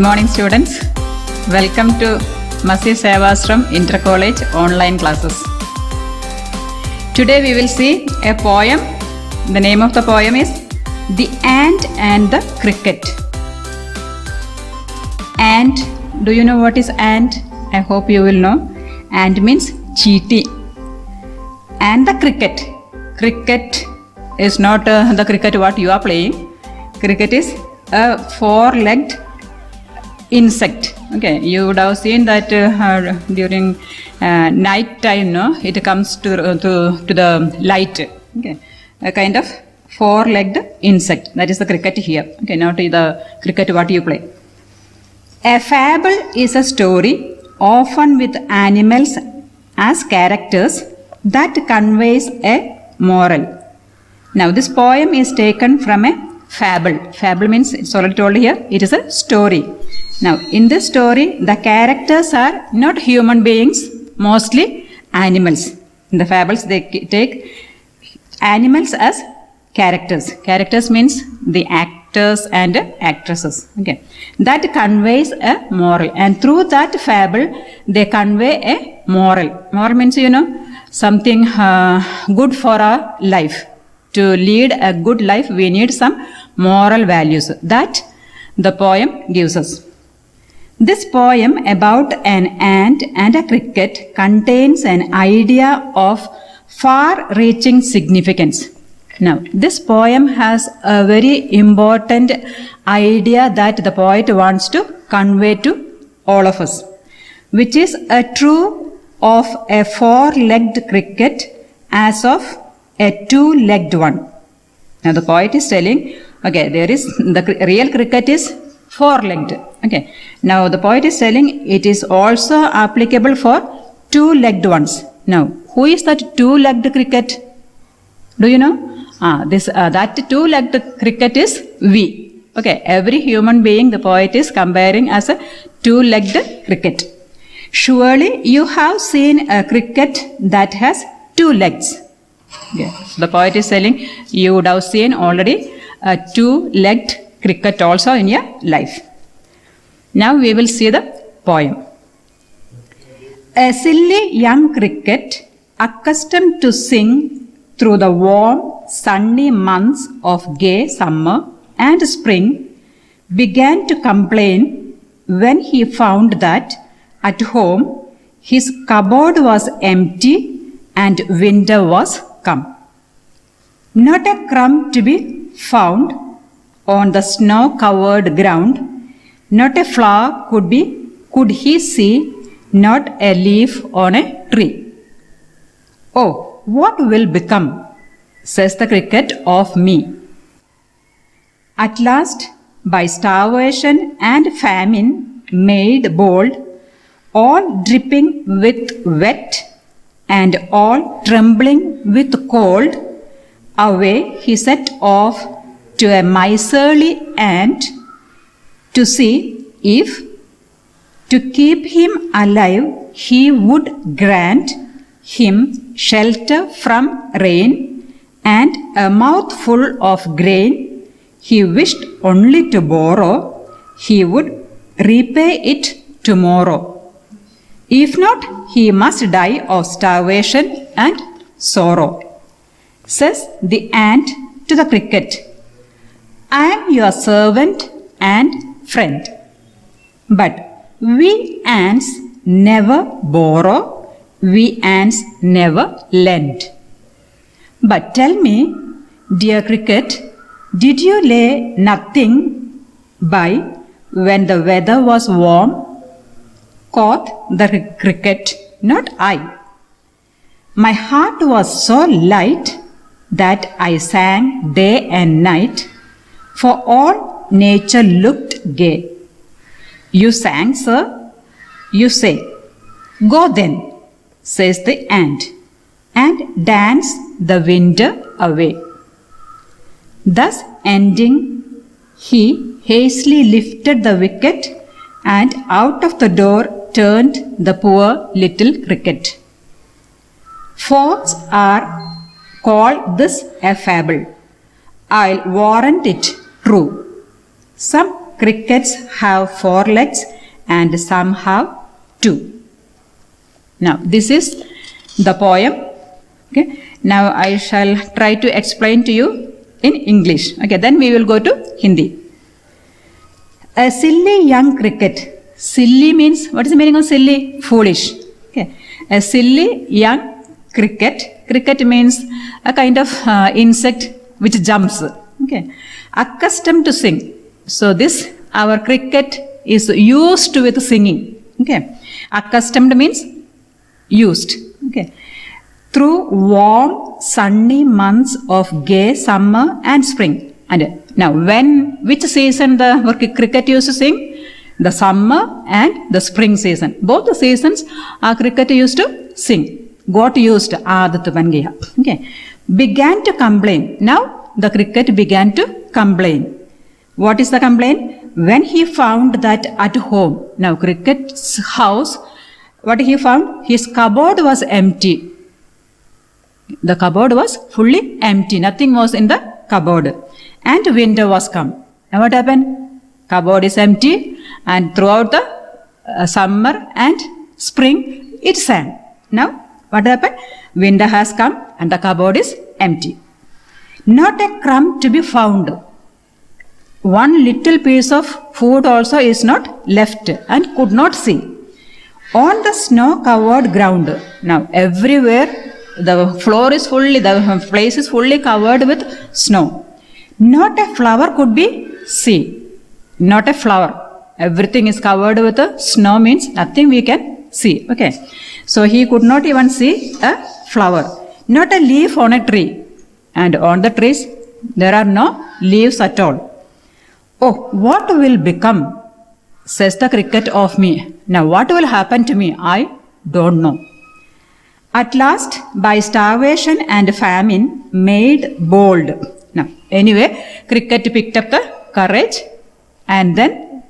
Good morning, students. Welcome to MASIH Sevashram Inter-College online classes. Today we will see a poem. The name of the poem is The Ant and the Cricket. Ant, do you know what is ant? I hope you will know. Ant means cheetah. And the cricket. Cricket is not the cricket what you are playing. Cricket is a four-legged insect. Okay, you would have seen that during night time, no, it comes to the light. Okay, a kind of four-legged insect. That is the cricket here. Okay, not the cricket what you play. A fable is a story, often with animals as characters, that conveys a moral. Now, this poem is taken from a fable. Fable means, it's already told here, it is a story. Now, in this story, the characters are not human beings, mostly animals. In the fables, they take animals as characters. Characters means the actors and actresses. Okay, that conveys a moral, and through that fable, they convey a moral. Moral means, something good for our life. To lead a good life, we need some moral values that the poem gives us. This poem about an ant and a cricket contains an idea of far-reaching significance. Now, this poem has a very important idea that the poet wants to convey to all of us, which is a true of a four-legged cricket as of a two-legged one. Now, the poet is telling, okay, the real cricket is four-legged. Okay. Now, the poet is telling it is also applicable for two-legged ones. Now, who is that two-legged cricket? Do you know? That two-legged cricket is we. Okay. Every human being, the poet is comparing as a two-legged cricket. Surely, you have seen a cricket that has two legs. Okay. So the poet is telling you would have seen already a two-legged cricket also in your life. Now we will see the poem. A silly young cricket, accustomed to sing through the warm, sunny months of gay summer and spring, began to complain when he found that at home his cupboard was empty and winter was come. Not a crumb to be found on the snow-covered ground, not a flower could he see, not a leaf on a tree. Oh, what will become, says the cricket, of me? At last, by starvation and famine made bold, all dripping with wet and all trembling with cold, away he set off to a miserly ant to see if, to keep him alive, he would grant him shelter from rain and a mouthful of grain he wished only to borrow, he would repay it tomorrow. If not, he must die of starvation and sorrow. Says the ant to the cricket, I am your servant and friend. But we ants never borrow, we ants never lend. But tell me, dear cricket, did you lay nothing by when the weather was warm? Quoth the cricket, not I. My heart was so light that I sang day and night, for all nature looked gay. You sang, sir? You say, go then, says the ant, and dance the winter away. Thus ending, he hastily lifted the wicket and out of the door turned the poor little cricket. Folks are called this a fable. I'll warrant it true. Some crickets have 4 legs and some have 2. Now, this is the poem. Okay. Now, I shall try to explain to you in English. Okay, then we will go to Hindi. A silly young cricket. Silly means, what is the meaning of silly? Foolish. Okay. A silly young cricket. Cricket means a kind of insect which jumps. Okay. Accustomed to sing. So this, our cricket is used with singing. Okay. Accustomed means used. Okay. Through warm, sunny months of gay summer and spring. And now, which season the cricket used to sing? The summer and the spring season. Both the seasons our cricket used to sing. Got used. Aadat ban gaya. Okay. Began to complain. Now, the cricket began to complain. What is the complaint? When he found that at home. Now, cricket's house, what he found? His cupboard was empty. The cupboard was fully empty. Nothing was in the cupboard. And winter was come. Now what happened? Cupboard is empty. And throughout the summer and spring, it sang. Now what happened? Winter has come and the cupboard is empty. Not a crumb to be found. One little piece of food also is not left and could not see. On the snow-covered ground. Now everywhere the floor is fully, the place is fully covered with snow. Not a flower could be seen. Not a flower. Everything is covered with snow means nothing we can see. Okay. So he could not even see a flower. Not a leaf on a tree. And on the trees, there are no leaves at all. Oh, what will become, says the cricket, of me? Now what will happen to me? I don't know. At last, by starvation and famine, made bold. Now, anyway, cricket picked up the courage and then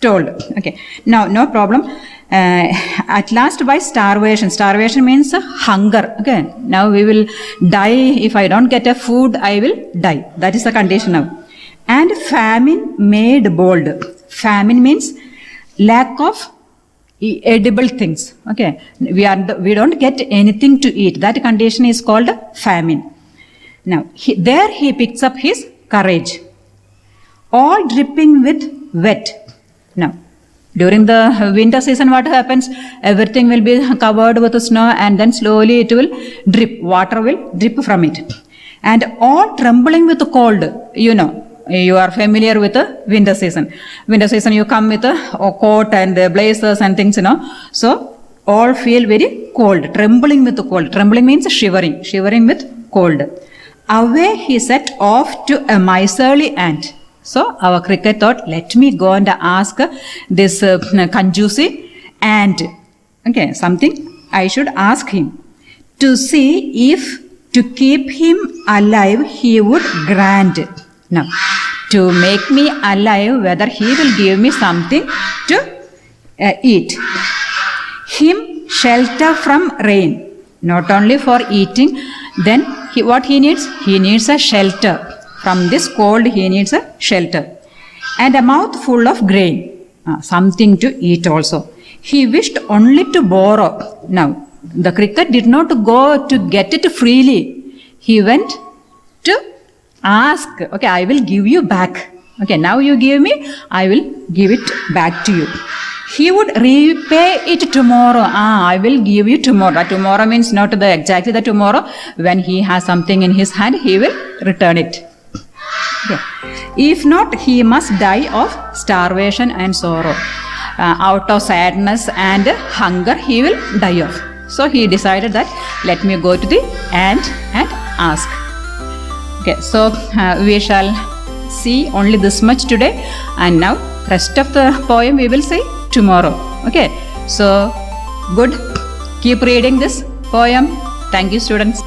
told. Okay. Now, no problem. At last, by starvation. Starvation means hunger. Okay. Now, we will die. If I don't get a food, I will die. That is the condition now. And famine made bold. Famine means lack of edible things. Okay, we don't get anything to eat. That condition is called famine. Now there he picks up his courage, all dripping with wet. Now during the winter season, what happens? Everything will be covered with snow and then slowly it will drip. Water will drip from it, and all trembling with cold. You know, you are familiar with the winter season. Winter season, you come with a coat and blazers and things, you know. So, all feel very cold, trembling with the cold. Trembling means shivering, shivering with cold. Away he set off to a miserly ant. So, our cricket thought, let me go and ask this Kanjusi ant. Okay, something I should ask him. To see if to keep him alive he would grant. Now, to make me alive, whether he will give me something to eat. Him shelter from rain, not only for eating, then what he needs? He needs a shelter. From this cold, he needs a shelter. And a mouth full of grain, something to eat also. He wished only to borrow. Now, the cricket did not go to get it freely. He went to ask, okay, I will give you back. Okay, now you give me, I will give it back to you. He would repay it tomorrow. I will give you tomorrow. Tomorrow means not exactly the tomorrow. When he has something in his hand, he will return it. Okay. If not, he must die of starvation and sorrow. Out of sadness and hunger, he will die of. So he decided that, let me go to the ant and ask. Okay, so we shall see only this much today, and now rest of the poem we will see tomorrow. Okay, so good. Keep reading this poem. Thank you, students.